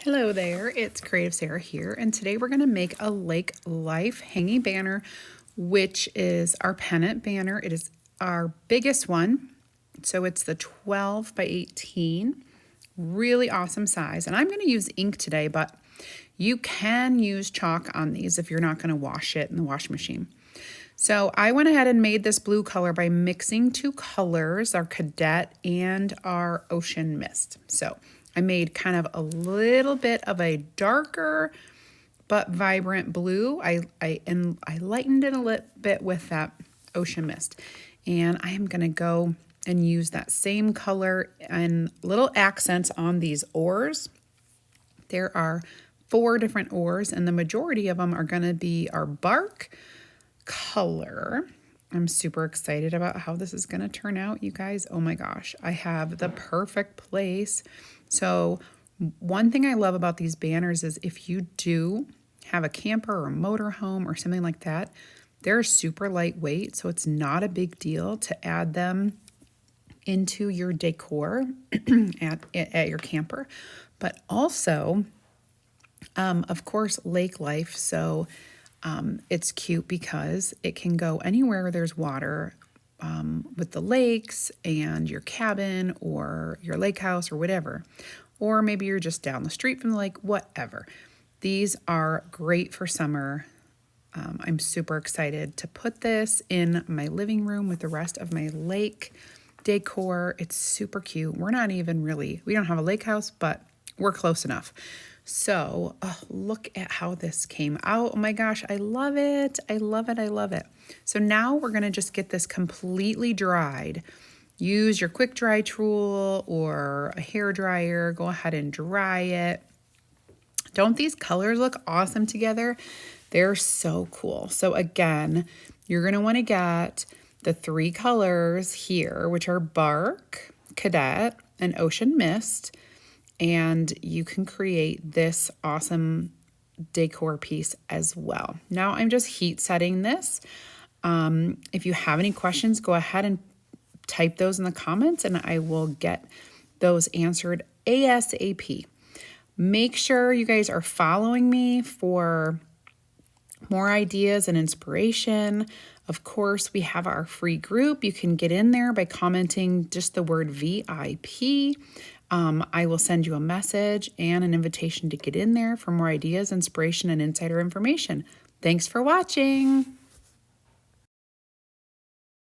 Hello there, it's CreativeSarah here, and today we're going to make a lake life hanging banner, which is our pennant banner. It is our biggest one, so it's the 12 by 18, really awesome size. And I'm going to use ink today, but you can use chalk on these if you're not going to wash it in the washing machine. So I went ahead and made this blue color by mixing two colors, our Cadet and our Ocean Mist. So I made kind of a little bit of a darker but vibrant blue. I lightened it a little bit with that Ocean Mist. And I am going to go and use that same color and little accents on these oars. There are 4 different oars, and the majority of them are going to be our bark color. I'm super excited about how this is going to turn out, you guys. Oh my gosh, I have the perfect place. So one thing I love about these banners is if you do have a camper or a motorhome or something like that, they're super lightweight, so it's not a big deal to add them into your decor at your camper. But also, of course, lake life. So it's cute because it can go anywhere there's water with the lakes and your cabin or your lake house or whatever. Or maybe you're just down the street from the lake, whatever. These are great for summer. I'm super excited to put this in my living room with the rest of my lake decor. It's super cute. We're not even really, we don't have a lake house, but we're close enough. So look at how this came out. Oh my gosh, I love it. I love it. I love it. So now we're going to just get this completely dried. Use your quick dry tool or a hair dryer. Go ahead and dry it. Don't these colors look awesome together? They're so cool. So again, you're going to want to get the 3 colors here, which are Bark, Cadet, and Ocean Mist. And you can create this awesome decor piece as well. Now I'm just heat setting this. If you have any questions, go ahead and type those in the comments and I will get those answered ASAP. Make sure you guys are following me for more ideas and inspiration. Of course, we have our free group. You can get in there by commenting just the word VIP. I will send you a message and an invitation to get in there for more ideas, inspiration, and insider information. Thanks for watching.